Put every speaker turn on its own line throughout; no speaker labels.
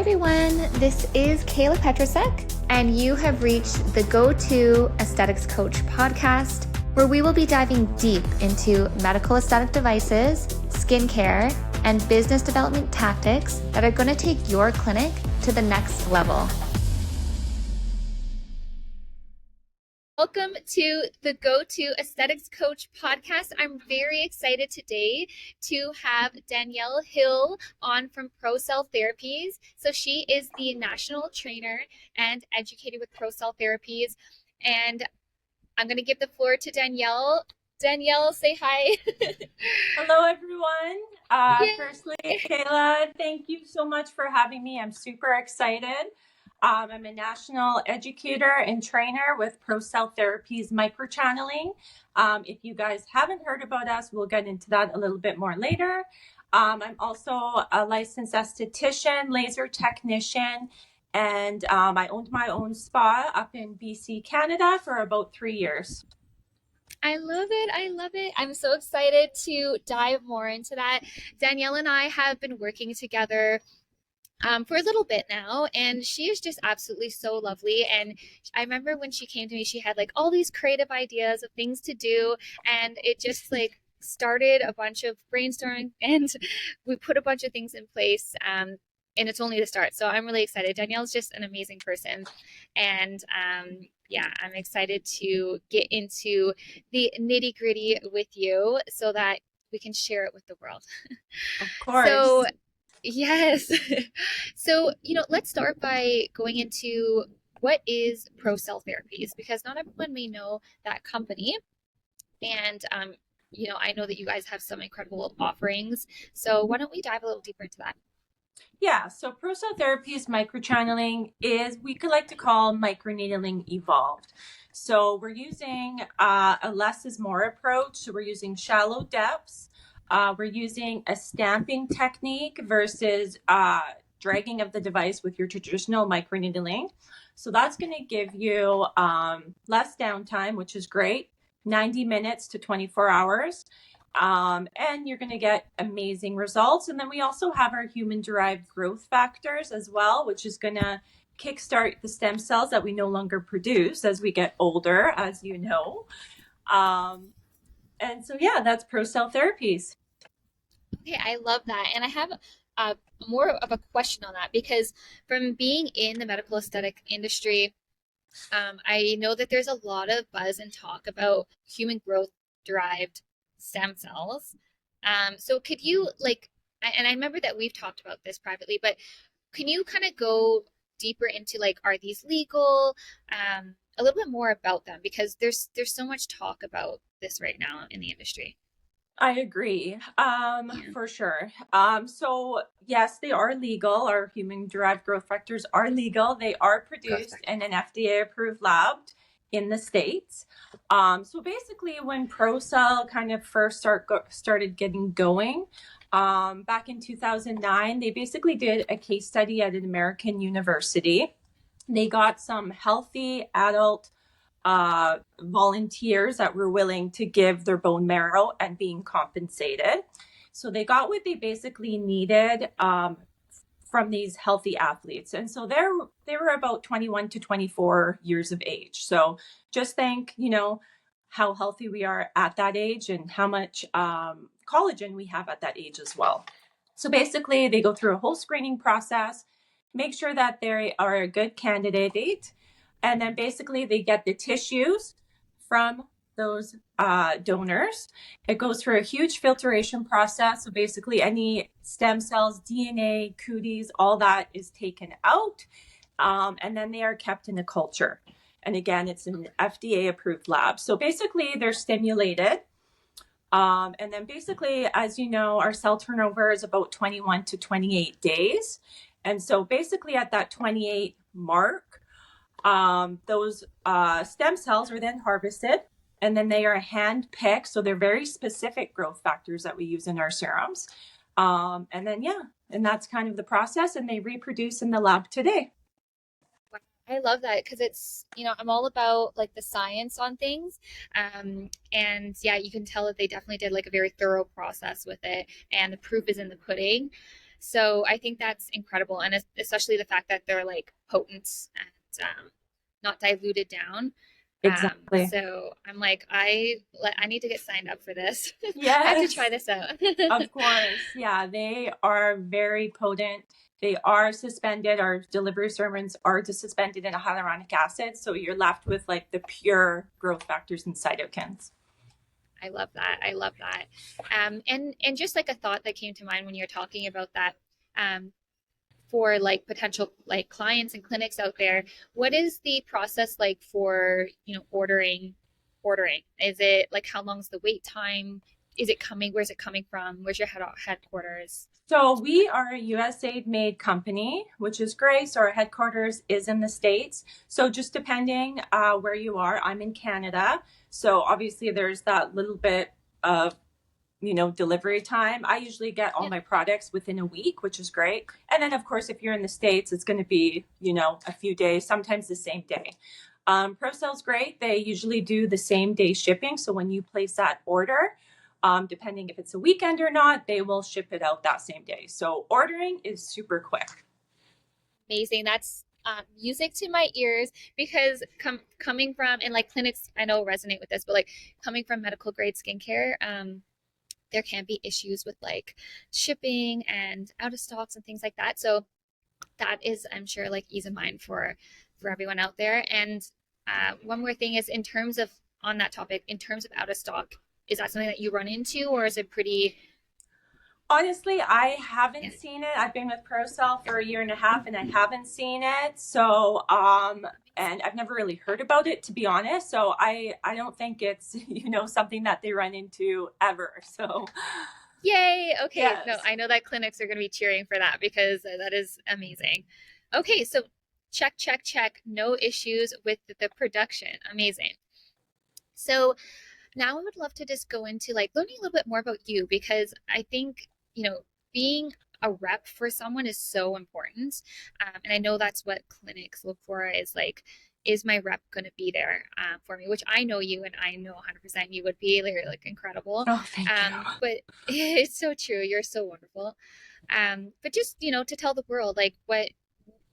everyone, this is Kayla Petrasek, and you have reached the Go-To Aesthetics Coach podcast, where we will be diving deep into medical aesthetic devices, skincare, and business development tactics that are going to take your clinic to the next level. Welcome to the Go-To Aesthetics Coach podcast. I'm very excited today to have Danielle Hill on from Procell Therapies. So she is the national trainer and educator with Procell Therapies. And I'm going to give the floor to Danielle. Danielle, say hi.
Hello, everyone. Firstly, Kayla, thank you so much for having me. I'm super excited. I'm a national educator and trainer with Procell Therapies Microchanneling. If you guys haven't heard about us, we'll get into that a little bit more later. I'm also a licensed esthetician, laser technician, and I owned my own spa up in BC, Canada for about 3 years.
I love it. I love it. I'm so excited to dive more into that. Danielle and I have been working together for a little bit now, and she is just absolutely so lovely. And I remember when she came to me, she had like all these creative ideas of things to do, and it just like started a bunch of brainstorming, and we put a bunch of things in place. And it's only the start. So I'm really excited. Danielle's just an amazing person. And yeah, I'm excited to get into the nitty gritty with you so that we can share it with the world.
Of course.
So, yes. So, let's start by going into what is Procell Therapies, because not everyone may know that company. And, I know that you guys have some incredible offerings. So why don't we dive a little deeper into that?
Yeah, so Procell Therapies microchanneling is, we could like to call microneedling evolved. So we're using a less is more approach. So we're using shallow depths. We're using a stamping technique versus dragging of the device with your traditional microneedling. So that's going to give you less downtime, which is great, 90 minutes to 24 hours. And you're going to get amazing results. And then we also have our human-derived growth factors as well, which is going to kickstart the stem cells that we no longer produce as we get older, as you know. And so, yeah, that's Procell Therapies.
Okay, I love that. And I have more of a question on that, because from being in the medical aesthetic industry, I know that there's a lot of buzz and talk about human growth derived stem cells. So could you and I remember that we've talked about this privately, but can you kind of go deeper into are these legal? A little bit more about them, because there's so much talk about this right now in the industry.
I agree, for sure. So yes, they are legal. Our human-derived growth factors are legal. They are produced in an FDA-approved lab in the States. So basically, when Procell kind of first started getting going, back in 2009, they basically did a case study at an American university. They got some healthy adult volunteers that were willing to give their bone marrow and being compensated. So they got what they basically needed from these healthy athletes. And so they were about 21 to 24 years of age. So just think, how healthy we are at that age and how much collagen we have at that age as well. So basically they go through a whole screening process, make sure that they are a good candidate. And then basically they get the tissues from those donors. It goes through a huge filtration process. So basically any stem cells, DNA, cooties, all that is taken out. And then they are kept in a culture. And again, it's an FDA approved lab. So basically they're stimulated. And then basically, as you know, our cell turnover is about 21 to 28 days. And so basically at that 28 mark, those stem cells are then harvested, and then they are hand picked. So they're very specific growth factors that we use in our serums. And then, and that's kind of the process, and they reproduce in the lab today.
I love that, because it's, I'm all about the science on things. And yeah, you can tell that they definitely did a very thorough process with it, and the proof is in the pudding. So I think that's incredible, and especially the fact that they're like potent and not diluted down.
Exactly.
So I'm like, I need to get signed up for this. I have to try
Yes.
this out.
Of course. Yeah, they are very potent. They are suspended. Our delivery sermons are just suspended in a hyaluronic acid. So you're left with like the pure growth factors and cytokines.
I love that. I love that. And just like a thought that came to mind when you're talking about that, um, for like potential like clients and clinics out there, what is the process like for, ordering? Is it like how long's the wait time? Is it coming? Where's it coming from? Where's your headquarters?
So we are a USA made company, which is great. So our headquarters is in the States. So just depending where you are, I'm in Canada. So obviously there's that little bit of delivery time. I usually get all
Yeah.
my products within a week, which is great. And then, of course, if you're in the States, it's going to be, a few days, sometimes the same day. Procell's great. They usually do the same day shipping. So when you place that order, depending if it's a weekend or not, they will ship it out that same day. So ordering is super quick.
Amazing. That's music to my ears because coming from, and like clinics, I know resonate with this, but like coming from medical grade skincare, there can be issues with like shipping and out of stocks and things like that. So that is, I'm sure, like ease of mind for everyone out there. And one more thing is in terms of on that topic, in terms of out of stock, is that something that you run into, or is it pretty?
Honestly, I
Yeah.
haven't seen it. I've been with Procell for a year and a half and I haven't seen it. So, and I've never really heard about it, to be honest. So I don't think it's, something that they run into ever. So,
Yay. Okay. No,
yes.
I know that clinics are going to be cheering for that because that is amazing. Okay. So check, check, check. No issues with the production. Amazing. So now I would love to just go into like learning a little bit more about you because I think, being a rep for someone is so important. And I know that's what clinics look for is like, is my rep going to be there for me? Which I know you and I know 100% you would be. You're like incredible.
Oh, thank you.
But it's so true. You're so wonderful. But just, to tell the world like what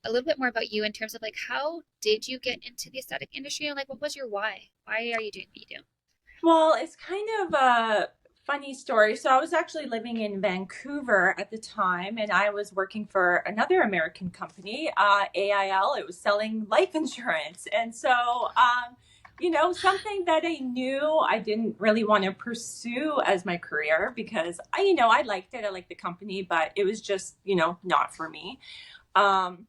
a little bit more about you in terms of like how did you get into the aesthetic industry and like what was your why? Why are you doing what you do?
Well, it's kind of a funny story. So I was actually living in Vancouver at the time, and I was working for another American company, AIL. It was selling life insurance. And so, something that I knew I didn't really want to pursue as my career because I liked it. I liked the company, but it was just, not for me. Um,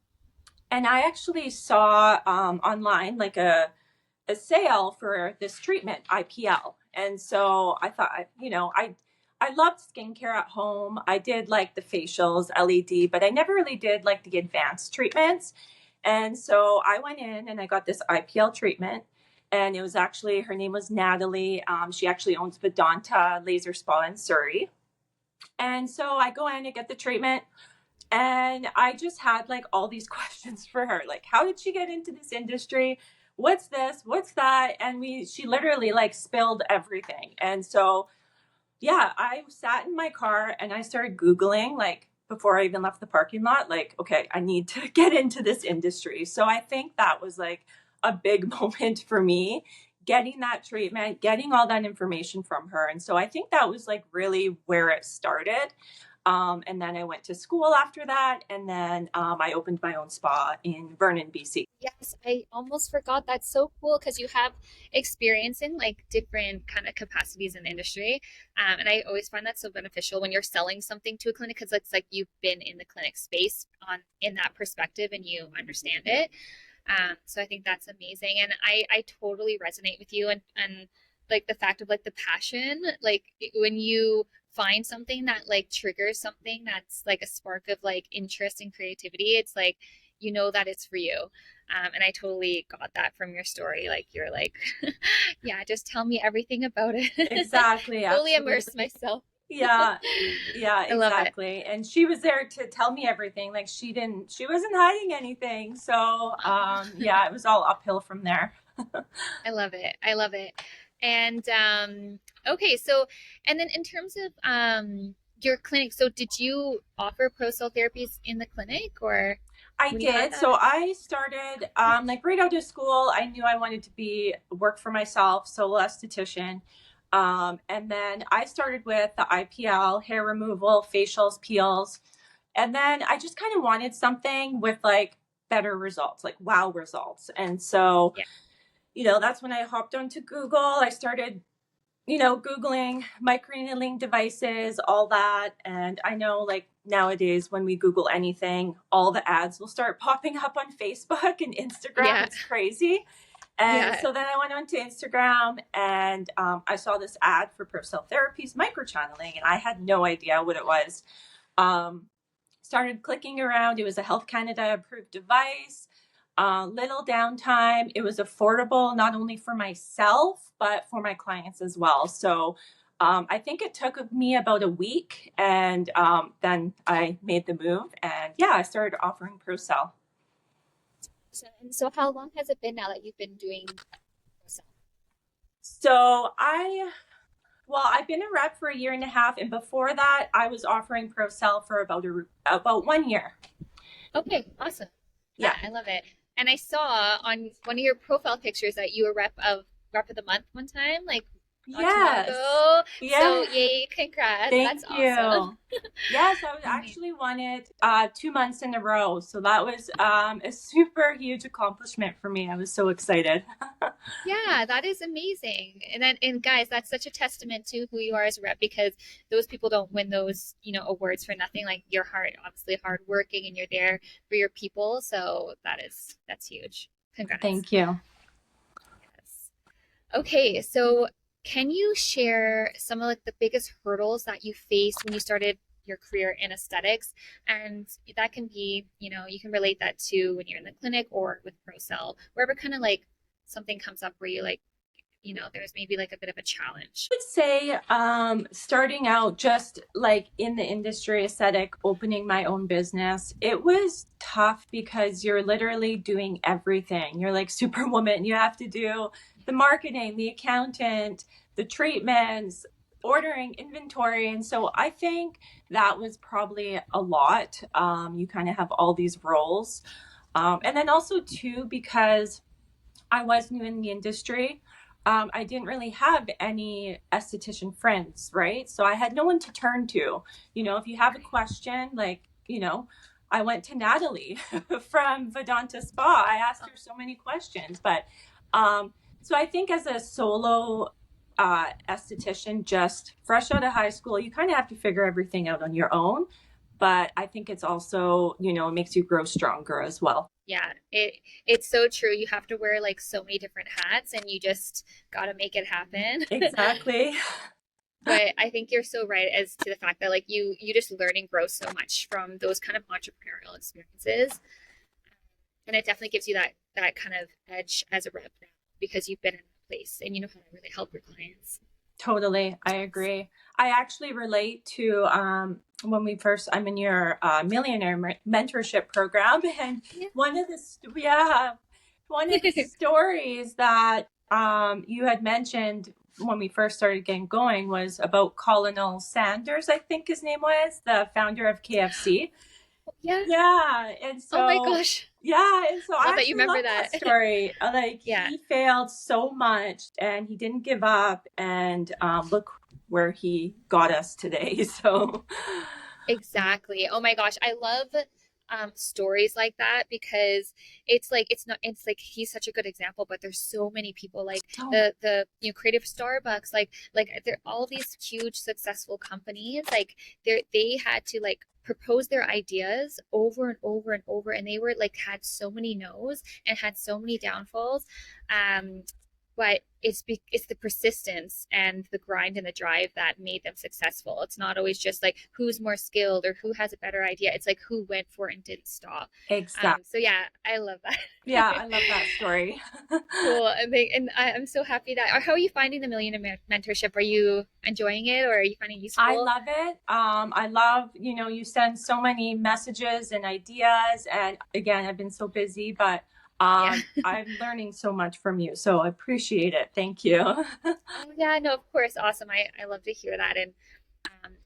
and I actually saw online like a sale for this treatment, IPL. And so I thought, I loved skincare at home. I did like the facials, LED, but I never really did like the advanced treatments. And so I went in and I got this IPL treatment. And it was actually, her name was Natalie. She actually owns Vedanta Laser Spa in Surrey. And so I go in and get the treatment. And I just had like all these questions for her. Like, how did she get into this industry? What's this? What's that? And she literally like spilled everything. And so, yeah, I sat in my car and I started Googling like before I even left the parking lot, like, okay, I need to get into this industry. So I think that was like a big moment for me getting that treatment, getting all that information from her. And so I think that was like really where it started. And then I went to school after that. And then I opened my own spa in Vernon, BC.
Yes, I almost forgot. That's so cool because you have experience in like different kind of capacities in the industry. And I always find that so beneficial when you're selling something to a clinic because it's like you've been in the clinic space on in that perspective and you understand it. So I think that's amazing. And I totally resonate with you and like the fact of like the passion, like when you find something that like triggers something that's like a spark of like interest and creativity, it's like you know that it's for you. And I totally got that from your story. Like you're like, yeah, just tell me everything about it.
Exactly.
Fully
Absolutely.
immerse myself.
Yeah. Yeah,
I love it.
exactly. And she was there to tell me everything. Like she wasn't hiding anything. So, yeah, it was all uphill from there.
I love it. I love it. And okay, so and then in terms of your clinic. So did you offer Procell therapies in the clinic or
I
when you had
did. So
that?
I started like right out of school. I knew I wanted to be work for myself, solo esthetician. And then I started with the IPL, hair removal, facials, peels. And then I just kind of wanted something with like better results, like wow results. And so,
Yeah.
that's when I hopped onto Google. I started Googling microneedling devices, all that. And I know like nowadays when we Google anything, all the ads will start popping up on Facebook and Instagram.
Yeah.
It's crazy. And
Yeah.
so then I went onto Instagram and I saw this ad for Procell Therapies microchanneling, and I had no idea what it was. Um, Started clicking around. It was a Health Canada approved device. Little downtime. It was affordable not only for myself but for my clients as well. So I think it took me about a week, and then I made the move, and yeah, I started offering Procell.
So how long has it been now that you've been doing Procell?
So I've been a rep for a year and a half, and before that, I was offering Procell for about 1 year.
Okay, awesome.
Yeah.
I love it. And I saw on one of your profile pictures that you were rep of the month one time, like not too long
Yes.
ago. So
Yeah.
yay, congrats. That's
Thank
awesome.
you. Yes, I was
Amazing.
actually won it 2 months in a row. So that was a super huge accomplishment for me. I was so excited.
Yeah, that is amazing. And guys, that's such a testament to who you are as a rep because those people don't win those, awards for nothing. Like you're obviously hardworking and you're there for your people. So that's huge. Congrats.
Thank you.
Yes. Okay, so can you share some of like the biggest hurdles that you faced when you started your career in aesthetics? And that can be, you can relate that to when you're in the clinic or with ProCell, wherever kind of like something comes up where you like, there's maybe like a bit of a challenge.
Would say starting out just like in the industry aesthetic, opening my own business, it was tough because you're literally doing everything. You're like superwoman. You have to do the marketing, the accountant, the treatments, ordering inventory. And so I think that was probably a lot. You kind of have all these roles. And then also too, because I was new in the industry. I didn't really have any esthetician friends, right? So I had no one to turn to. If you have a question, like, I went to Natalie from Vedanta Spa. I asked her so many questions. But so I think as a solo esthetician, just fresh out of high school, you kind of have to figure everything out on your own. But I think it's also, it makes you grow stronger as well.
Yeah, it's so true. You have to wear like so many different hats and you just got to make it happen.
Exactly.
But I think you're so right as to the fact that like you just learn and grow so much from those kind of entrepreneurial experiences. And it definitely gives you that kind of edge as a rep now because you've been in a place and you know how to really help your clients.
Totally. I agree. I actually relate to when I'm in your millionaire mentorship program, and
Yeah.
one of the one of the stories that you had mentioned when we first started getting going was about Colonel Sanders, I think his name was, the founder of KFC.
Yeah.
Yeah, and
Oh my
so
gosh.
I
Love that you
actually
remember
love that
that.
story. Like
Yeah.
he failed so much, and he didn't give up, and look where he got us today. So
Exactly. Oh my gosh, I love stories like that because it's like he's such a good example, but there's so many people like
so
the creative Starbucks, like they're all these huge successful companies, like they had to like propose their ideas over and over and over, and they were like had so many no's and had so many downfalls. But it's the persistence and the grind and the drive that made them successful. It's not always just like who's more skilled or who has a better idea. It's like who went for it and didn't stop.
exactly.
So yeah, I love
Yeah,
that.
I love that story.
Cool. I'm so happy that. How are you finding the Millionaire Mentorship? Are you enjoying it, or are you finding it
I
useful?
love it. I love, you send so many messages and ideas. And again, I've been so busy, but
Yeah.
I'm learning so much from you. So I appreciate it. Thank you.
Oh yeah, no, of course, awesome. I love to hear that, and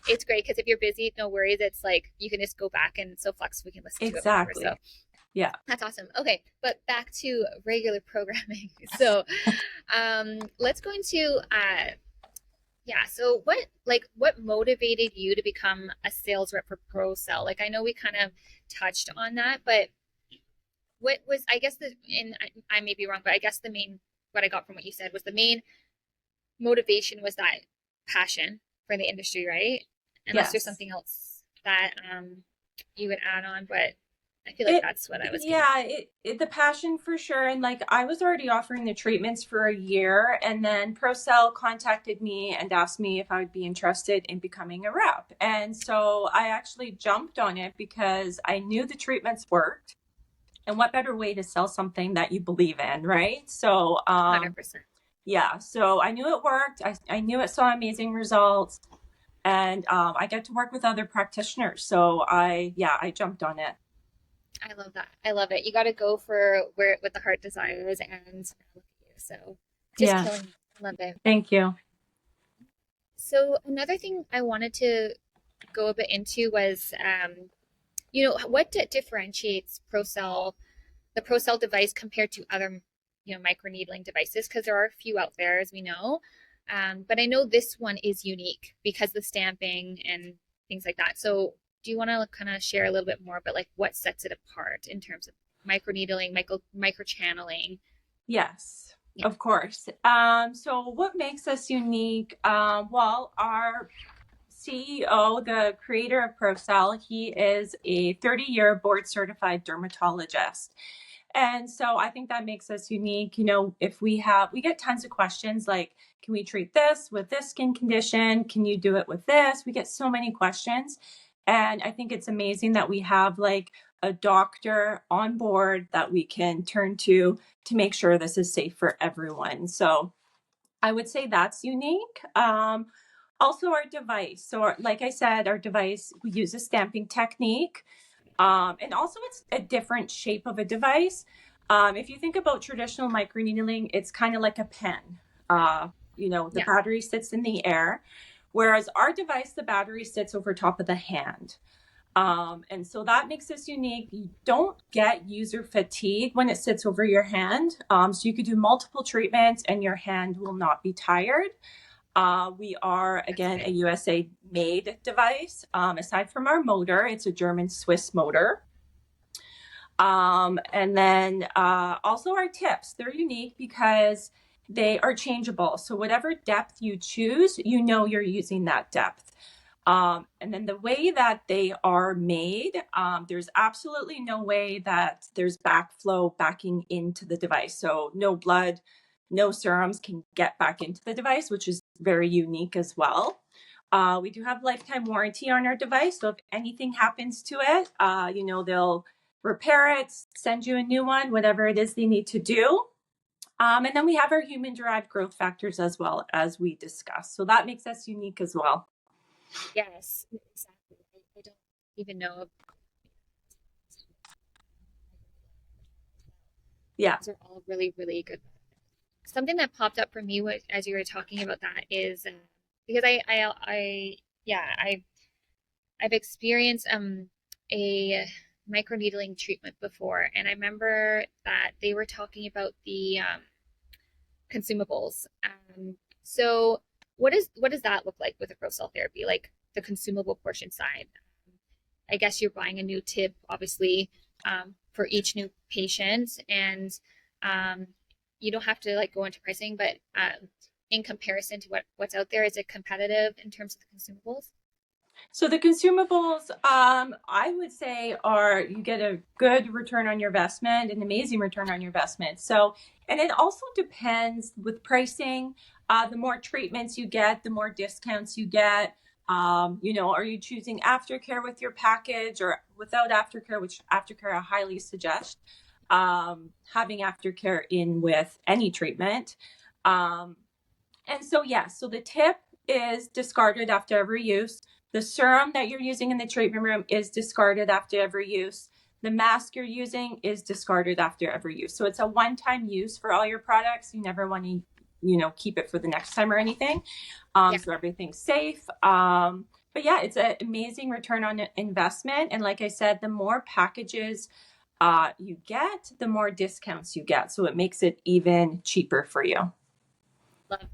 It's great because if you're busy, no worries. It's like you can just go back and so flexible, we can listen to it whenever. So
Exactly. Yeah.
that's awesome. Okay, but back to regular programming. So let's go into yeah. So what motivated you to become a sales rep for Procell? Like I know we kind of touched on that, but what was I guess I may be wrong, but I guess the main what I got from what you said was the main motivation was that passion for the industry, right? Unless there's
Yes.
something else that you would add on, but I feel like
It,
that's what I was getting
yeah, the passion for sure. And like I was already offering the treatments for a year, and then Procell contacted me and asked me if I would be interested in becoming a rep. And so I actually jumped on it because I knew the treatments worked. And what better way to sell something that you believe in, right? So,
at. 100%.
yeah, so I knew it worked. I knew it saw amazing results, and I get to work with other practitioners. So I jumped on it.
I love that. I love it. You got to go for where what the heart desires, and look at you. So just
Yeah,
killing it. I love it.
thank you.
So another thing I wanted to go a bit into was, what differentiates the Procell device compared to other, microneedling devices? Because there are a few out there, as we know. But I know this one is unique because the stamping and things like that. So do you want to kind of share a little bit more about like what sets it apart in terms of microneedling, microchanneling?
Yes,
Yeah,
of course. So what makes us unique? Well, our CEO, the creator of Procell, he is a 30-year board certified dermatologist. And so I think that makes us unique. If we get tons of questions like, can we treat this with this skin condition? Can you do it with this? We get so many questions. And I think it's amazing that we have like a doctor on board that we can turn to make sure this is safe for everyone. So I would say that's unique. Also, our device. So, like I said, our device, we use a stamping technique. And also, it's a different shape of a device. If you think about traditional microneedling, it's kind of like a pen. The
yeah,
battery sits in the air, whereas our device, the battery sits over top of the hand. And so that makes us unique. You don't get user fatigue when it sits over your hand. So you could do multiple treatments and your hand will not be tired. We are,
that's
again, a
great.
USA made device. Aside from our motor, it's a German Swiss motor. And then also our tips, they're unique because they are changeable. So whatever depth you choose, you're using that depth. And then the way that they are made, there's absolutely no way that there's backflow backing into the device. So no blood, no serums can get back into the device, which is very unique as well. We do have lifetime warranty on our device. So if anything happens to it, they'll repair it, send you a new one, whatever it is they need to do. And then we have our human-derived growth factors as well as we discussed. So that makes us unique as well.
Yes, exactly. I don't even know if
Yeah.
those are all really, really good. Something that popped up for me as you were talking about that is because yeah, I've experienced a microneedling treatment before, and I remember that they were talking about the consumables. So what does that look like with a Procell therapy? Like the consumable portion side. I guess you're buying a new tip, obviously, for each new patient, and um, you don't have to like go into pricing, but in comparison to what's out there, is it competitive in terms of the consumables?
So the consumables, I would say, are you get a good return on your investment, an amazing return on your investment. So, and it also depends with pricing. The more treatments you get, the more discounts you get. Are you choosing aftercare with your package or without aftercare, which aftercare I highly suggest having aftercare in with any treatment. Um, and so, so the tip is discarded after every use. The serum that you're using in the treatment room is discarded after every use. The mask you're using is discarded after every use. So it's a one-time use for all your products. You never want to keep it for the next time or anything.
Yeah.
So everything's safe. But yeah, it's an amazing return on investment. And like I said, the more packages you get, the more discounts you get. So it makes it even cheaper for you.
Love that.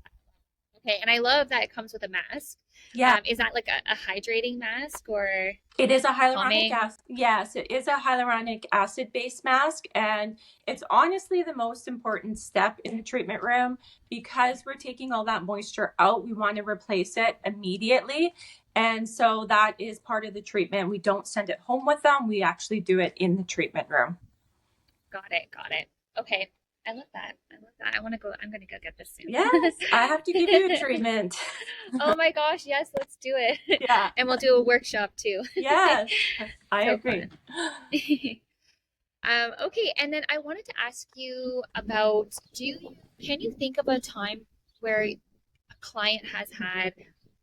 Okay, and I love that it comes with a mask.
Yeah.
Is that like a hydrating mask or
It is a hyaluronic
calming?
acid. Yes, it is a hyaluronic acid based mask. And it's honestly the most important step in the treatment room because we're taking all that moisture out. We want to replace it immediately. And so that is part of the treatment. We don't send it home with them. We actually do it in the treatment room.
Got it. Got it. Okay. I love that. I love that. I'm gonna go get this soon.
Yes, I have to give you a treatment.
Oh my gosh, yes, let's do it.
Yeah.
And we'll do a workshop too.
Yes, I
So
agree.
fun. Okay, and then I wanted to ask you about can you think of a time where a client has had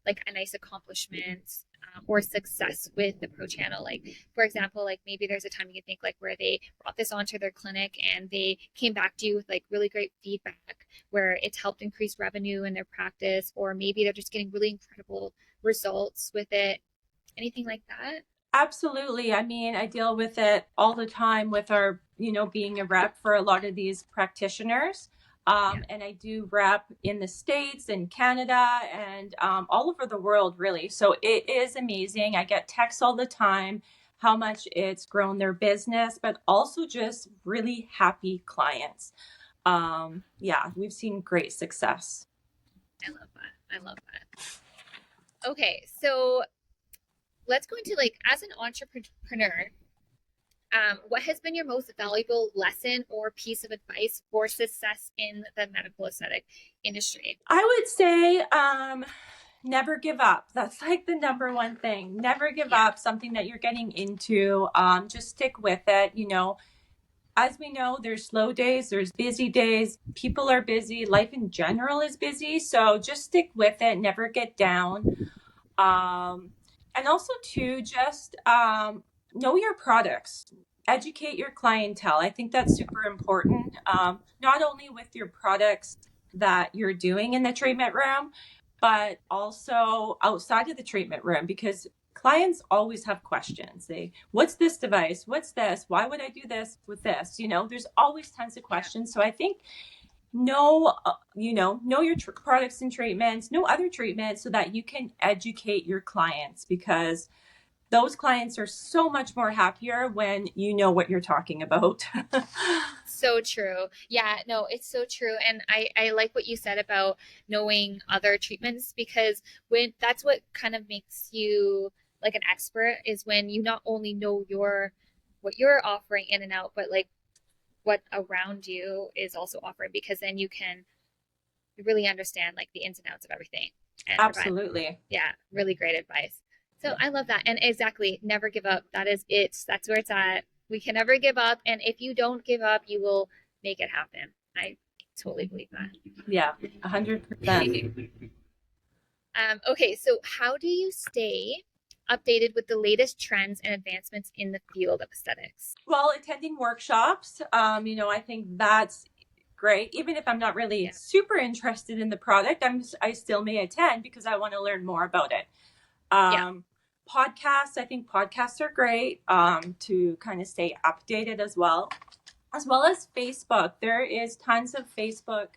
like a nice accomplishment or success with the pro channel? Like, for example, like maybe there's a time you can think like where they brought this onto their clinic and they came back to you with like really great feedback where it's helped increase revenue in their practice, or maybe they're just getting really incredible results with it. Anything like that?
Absolutely. I mean, I deal with it all the time with our, being a rep for a lot of these practitioners.
Yeah.
And I do rep in the States and Canada and all over the world, really. So it is amazing. I get texts all the time how much it's grown their business, but also just really happy clients. Yeah, we've seen great success.
I love that. I love that. Okay, so let's go into like as an entrepreneur, what has been your most valuable lesson or piece of advice for success in the medical aesthetic industry?
I would say never give up. That's like the number one thing. Never give
Yeah,
up something that you're getting into. Just stick with it. As we know, there's slow days, there's busy days. People are busy. Life in general is busy. So just stick with it. Never get down. And also, too, just know your products, educate your clientele. I think that's super important, not only with your products that you're doing in the treatment room, but also outside of the treatment room because clients always have questions. What's this device? What's this? Why would I do this with this? There's always tons of
yeah.
questions. So I think know your products and treatments, know other treatments so that you can educate your clients because those clients are so much more happier when you know what you're talking about.
So true. Yeah, no, it's so true. And I like what you said about knowing other treatments because when that's what kind of makes you like an expert is when you not only know what you're offering in and out, but like what around you is also offering because then you can really understand like the ins and outs of everything and provide,
Absolutely.
yeah, really great advice. So
Yeah.
I love that. And exactly, never give up. That is it. That's where it's at. We can never give up. And if you don't give up, you will make it happen. I totally believe
Yeah, 100%.
that. Okay, so how do you stay updated with the latest trends and advancements in the field of aesthetics?
Well, attending workshops, I think that's great. Even if I'm not really
Yeah,
super interested in the product, I still may attend because I want to learn more about it.
yeah,
Um, Podcasts, I think podcasts are great to kind of stay updated as well as Facebook. There is tons of Facebook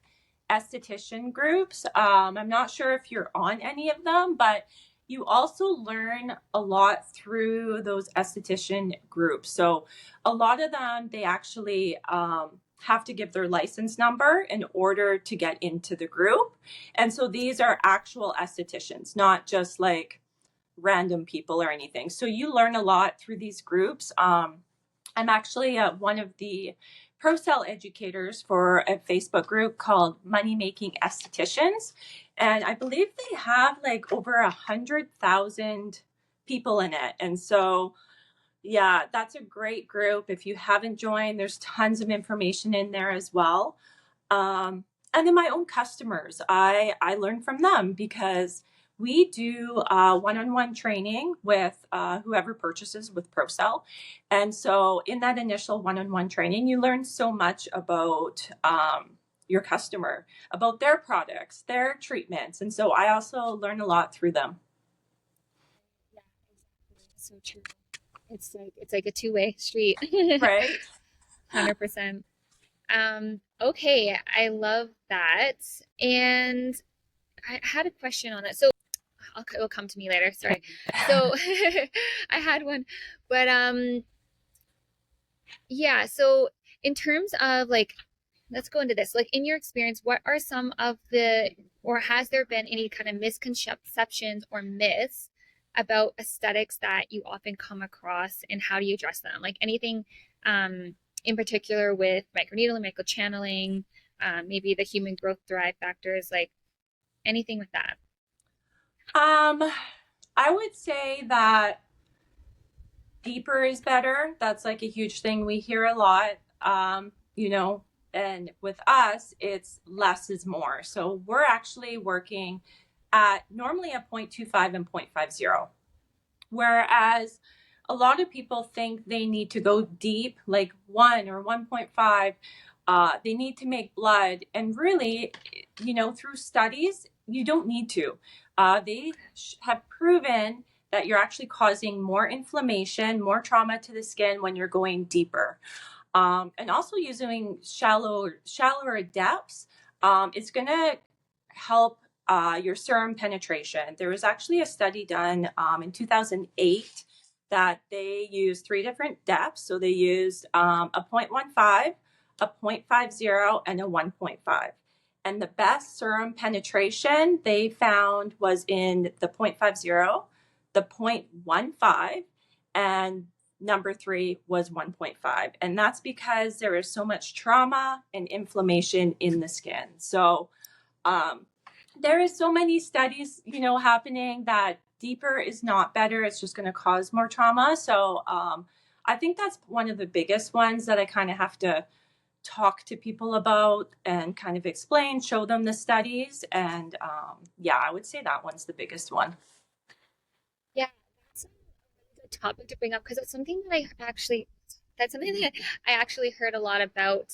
esthetician groups. I'm not sure if you're on any of them, but you also learn a lot through those esthetician groups. So a lot of them, they actually have to give their license number in order to get into the group. And so these are actual estheticians, not just like random people or anything. So you learn a lot through these groups. I'm actually one of the Procell educators for a Facebook group called Money Making Estheticians. And I believe they have like over 100,000 people in it. And so, yeah, that's a great group. If you haven't joined, there's tons of information in there as well. Um, and then my own customers, I learn from them because we do one-on-one training with whoever purchases with Procell. And so in that initial one-on-one training, you learn so much about your customer, about their products, their treatments. And so I also learn a lot through them.
Yeah, exactly. So true. It's like a two-way street.
Right?
100%. Okay, I love that. And I had a question on that. So it'll come to me later. Sorry. So I had one, but yeah. So in terms of like, let's go into this. Like in your experience, what are some of the, or has there been any kind of misconceptions or myths about aesthetics that you often come across, and how do you address them? Like anything in particular with microneedling, microchanneling, maybe the human growth derived factors, like anything with that.
Um, I would say that deeper is better. That's like a huge thing we hear a lot. You know, and with us, it's less is more. So we're actually working at normally a 0.25 and 0.50. Whereas a lot of people think they need to go deep, like 1 or 1.5. They need to make blood. And really, you know, through studies, you don't need to. They have proven that you're actually causing more inflammation, more trauma to the skin when you're going deeper. And also using shallower depths, it's going to help your serum penetration. There was actually a study done in 2008 that they used 3 different depths. So they used a 0.15, a 0.50, and a 1.5. And the best serum penetration they found was in the 0.50, the 0.15, and number 3 was 1.5. And that's because there is so much trauma and inflammation in the skin. So there is so many studies, you know, happening that deeper is not better. It's just going to cause more trauma. So I think that's one of the biggest ones that I kind of have to talk to people about and kind of explain, show them the studies. And yeah, I would say that one's the biggest one.
Yeah, that's a really good topic to bring up because it's something that that's something that I actually heard a lot about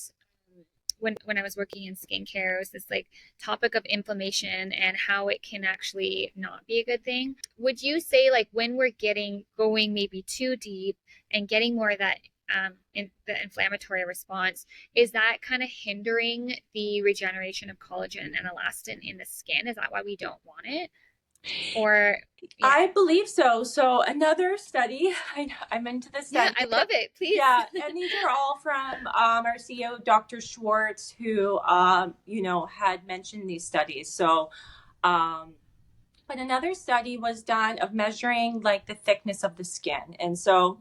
when I was working in skincare. It was this like topic of inflammation and how it can actually not be a good thing. Would you say like when we're getting going maybe too deep and getting more of that in the inflammatory response, is that kind of hindering the regeneration of collagen and elastin in the skin? Is that why we don't want it? Or yeah.
I believe so. So another study, I'm into the
Yeah,
study.
I love it. Please.
Yeah, and these are all from our CEO, Dr. Schwartz, who, you know, had mentioned these studies. So, but another study was done of measuring like the thickness of the skin. And so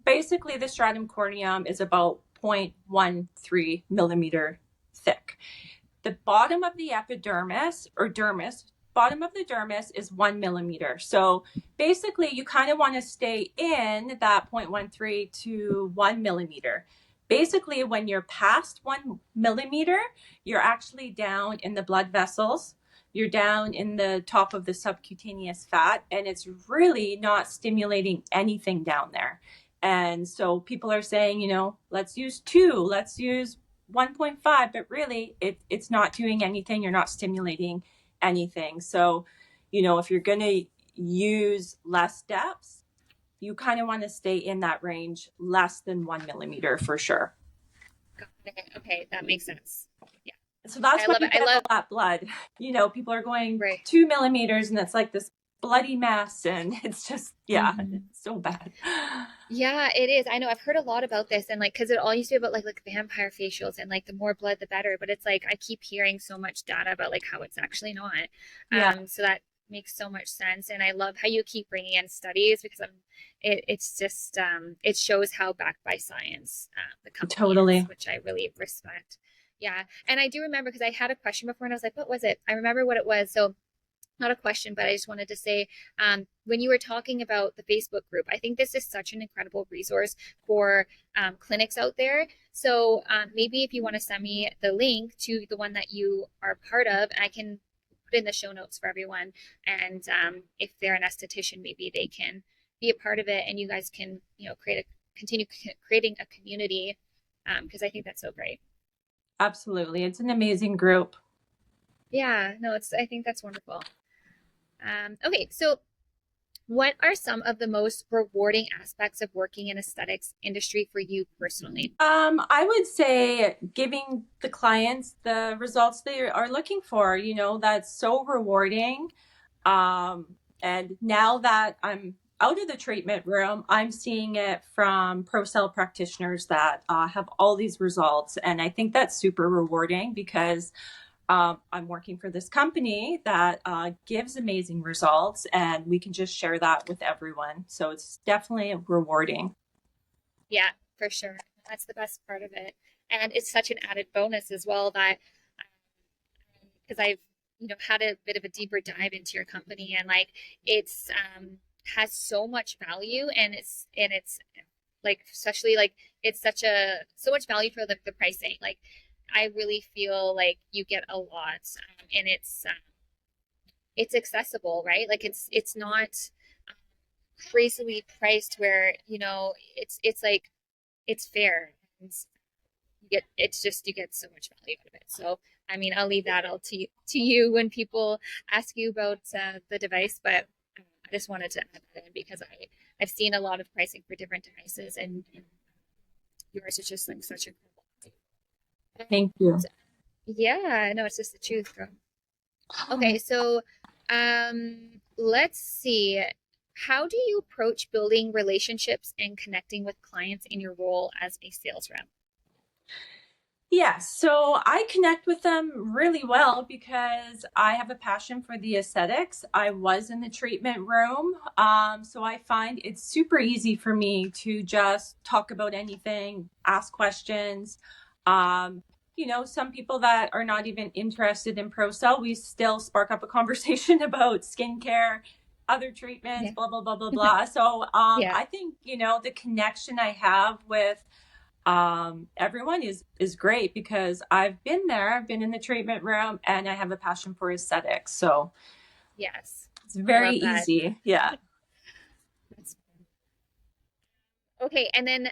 basically the stratum corneum is about 0.13 millimeter thick. The bottom of the epidermis or dermis, bottom of the dermis is 1 millimeter. So basically you kind of want to stay in that 0.13 to 1 millimeter. Basically, when you're past 1 millimeter, you're actually down in the blood vessels. You're down in the top of the subcutaneous fat, and it's really not stimulating anything down there. And so people are saying, you know, let's use 2, let's use 1.5, but really it's not doing anything. You're not stimulating anything. So, you know, if you're going to use less depths, you kind of want to stay in that range, less than 1 millimeter for sure.
Got it. Okay, that makes sense. Yeah.
So that's
I
why
love
you
it. I
get
love
all that blood. You know, people are going
right.
2 millimeters and it's like this bloody mess. And it's just, yeah, it's so bad.
Yeah, it is. I know I've heard a lot about this, and like because it all used to be about like vampire facials and like the more blood the better, but it's like I keep hearing so much data about like how it's actually not.
Yeah,
So that makes so much sense, and I love how you keep bringing in studies because it's just it shows how backed by science the company is,
totally.
which I really respect. Yeah, and I do remember because I had a question before and I was like, what was it? I remember what it was. So not a question, but I just wanted to say when you were talking about the Facebook group, I think this is such an incredible resource for clinics out there. So maybe if you want to send me the link to the one that you are part of, I can put in the show notes for everyone. And if they're an esthetician, maybe they can be a part of it, and you guys can, you know, continue creating a community because I think that's so great.
Absolutely. It's an amazing group.
Yeah, no, I think that's wonderful. Okay, so what are some of the most rewarding aspects of working in aesthetics industry for you personally?
I would say giving the clients the results they are looking for, that's so rewarding. And now that I'm out of the treatment room, I'm seeing it from Procell practitioners that have all these results. And I think that's super rewarding because I'm working for this company that gives amazing results, and we can just share that with everyone. So it's definitely rewarding.
Yeah, for sure. That's the best part of it. And it's such an added bonus as well that because I've had a bit of a deeper dive into your company and like it's has so much value and it's like especially like it's such a so much value for the pricing. Like I really feel like you get a lot and it's accessible, right? Like it's not crazily priced where it's like it's fair and you get so much value out of it. So I mean, I'll leave that all to you when people ask you about the device, but I just wanted to add that in because I've seen a lot of pricing for different devices, and yours is just like such a cool.
Thank you.
Yeah, no, it's just the truth, girl. Okay, so let's see. How do you approach building relationships and connecting with clients in your role as a sales rep?
Yes, so I connect with them really well because I have a passion for the aesthetics. I was in the treatment room, so I find it's super easy for me to just talk about anything, ask questions. Um, some people that are not even interested in Procell, we still spark up a conversation about skincare, other treatments,
Yeah.
blah, blah, blah, blah, blah. So
Yeah.
I think, the connection I have with everyone is great because I've been there, I've been in the treatment room, and I have a passion for aesthetics, so
Yes.
it's
I
very
love that.
easy. Yeah.
That's okay. And then,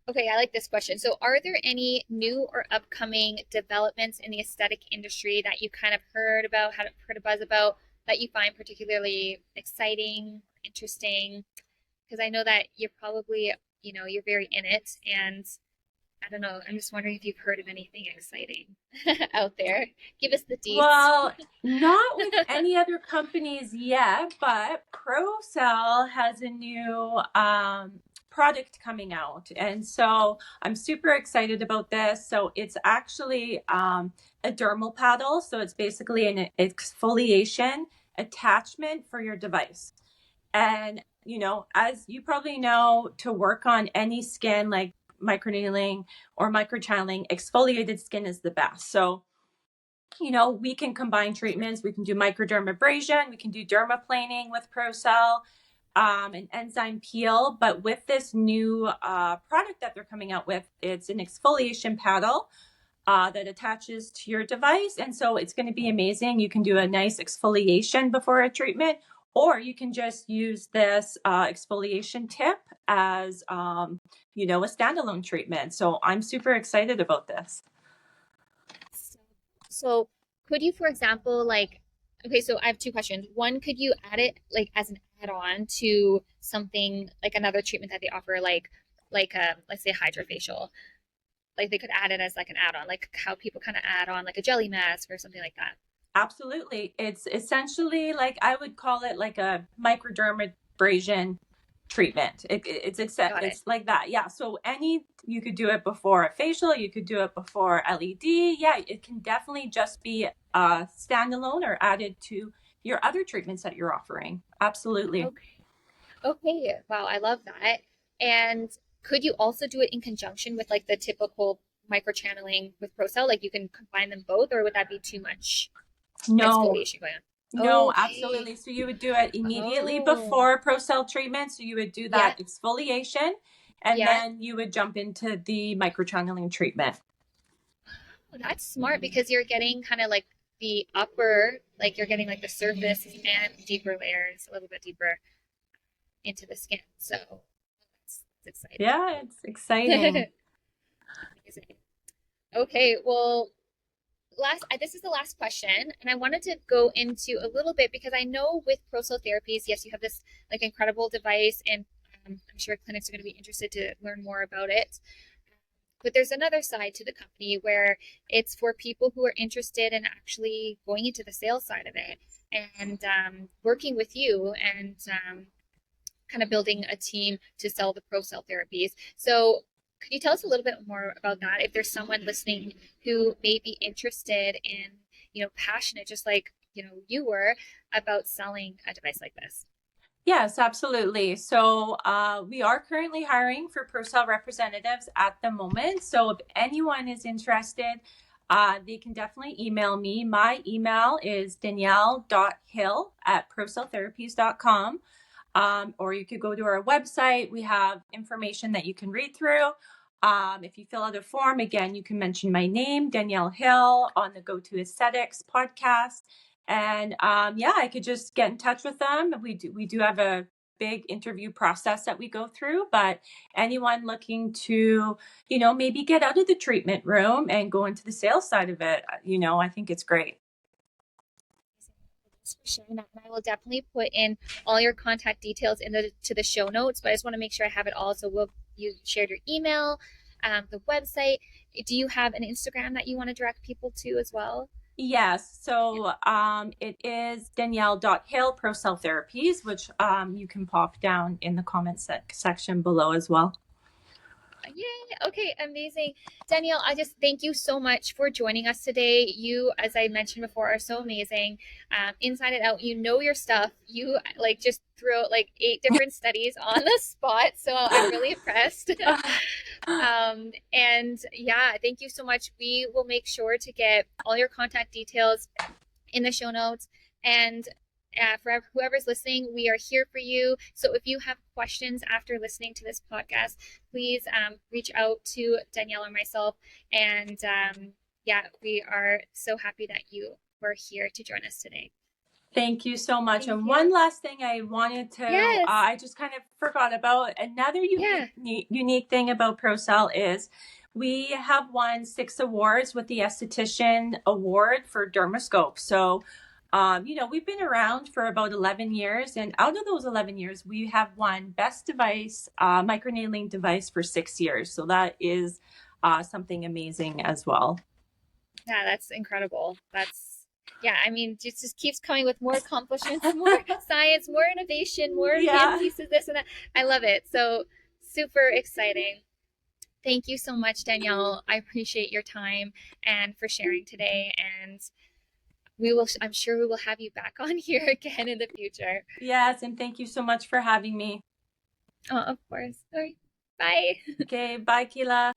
okay, I like this question. So, are there any new or upcoming developments in the aesthetic industry that you kind of heard about, had heard a buzz about, that you find particularly exciting, interesting? Because I know that you're probably, you're very in it, and I don't know. I'm just wondering if you've heard of anything exciting out there. Give us the deets.
Well, not with any other companies yet, but Procell has a new product coming out. And so I'm super excited about this. So it's actually a dermal paddle. So it's basically an exfoliation attachment for your device. And, as you probably know, to work on any skin like microneedling or microchanneling, exfoliated skin is the best. So, we can combine treatments. We can do microdermabrasion, we can do dermaplaning with Procell, and enzyme peel. But with this new product that they're coming out with, it's an exfoliation paddle that attaches to your device. And so it's going to be amazing. You can do a nice exfoliation before a treatment, or you can just use this exfoliation tip as, a standalone treatment. So I'm super excited about this.
So, could you, for example, like, okay, so I have two questions. One, could you add it like as an add-on to something like another treatment that they offer, like let's say hydrofacial? Like they could add it as like an add-on, like how people kind of add on like a jelly mask or something like that.
Absolutely. It's essentially like I would call it like a microdermabrasion treatment.
Got it.
It's like that. Yeah. So you could do it before a facial, you could do it before LED. Yeah, it can definitely just be standalone or added to your other treatments that you're offering. Absolutely.
Okay. Okay. Wow, I love that. And could you also do it in conjunction with like the typical microchanneling with Procell? Like you can combine them both, or would that be too much
No,
exfoliation going on?
no,
Okay.
absolutely. So you would do it immediately
Oh,
before Procell treatment. So you would do
yeah.
that exfoliation, and
Yeah.
then you would jump into the microchanneling treatment.
Oh, that's smart because you're getting kind of like the upper, like you're getting like the surface and deeper layers, a little bit deeper into the skin. So that's exciting.
Yeah, it's exciting.
Amazing. Okay, well, this is the last question, and I wanted to go into a little bit because I know with Procell Therapies, yes, you have this like incredible device, and I'm sure clinics are going to be interested to learn more about it. But there's another side to the company where it's for people who are interested in actually going into the sales side of it and working with you and kind of building a team to sell the Procell therapies. So could you tell us a little bit more about that? If there's someone listening who may be interested in, passionate, just like, you were about selling a device like this.
Yes, absolutely. So we are currently hiring for Procell representatives at the moment. So if anyone is interested, they can definitely email me. My email is danielle.hill@procelltherapies.com. Or you could go to our website. We have information that you can read through. If you fill out a form, again, you can mention my name, Danielle Hill, on the Go to Aesthetics podcast. And yeah, I could just get in touch with them. We do have a big interview process that we go through, but anyone looking to, maybe get out of the treatment room and go into the sales side of it, I think it's great.
Thanks for sharing that. And I will definitely put in all your contact details to the show notes, but I just want to make sure I have it all. So you shared your email, the website. Do you have an Instagram that you want to direct people to as well?
Yes. So it is Danielle.Hill Procell Therapies, which you can pop down in the comment section below as well.
Yay. Okay, amazing. Danielle, I just thank you so much for joining us today. You, as I mentioned before, are so amazing. Inside and out, you know your stuff. You like just threw out like 8 different studies on the spot. So I'm really impressed. And yeah, thank you so much. We will make sure to get all your contact details in the show notes. And for whoever's listening, we are here for you. So if you have questions after listening to this podcast, please reach out to Danielle or myself. And yeah, we are so happy that you were here to join us today.
Thank you so much.
Thank
And
you.
one last thing I wanted to,
Yes.
I just kind of forgot about another
Yeah.
unique thing about Procell is we have won 6 awards with the Esthetician Award for Dermoscope. So, we've been around for about 11 years, and out of those 11 years, we have won Best Device, Microneedling Device for 6 years. So that is something amazing as well.
Yeah, that's incredible. Yeah, I mean, just keeps coming with more accomplishments, more science, more innovation, more
Yeah.
pieces, this and that. I love it. So super exciting. Thank you so much, Danielle. I appreciate your time and for sharing today. And I'm sure we will have you back on here again in the future.
Yes, and thank you so much for having me.
Oh, of course. All right. Bye.
Okay, bye, Keela.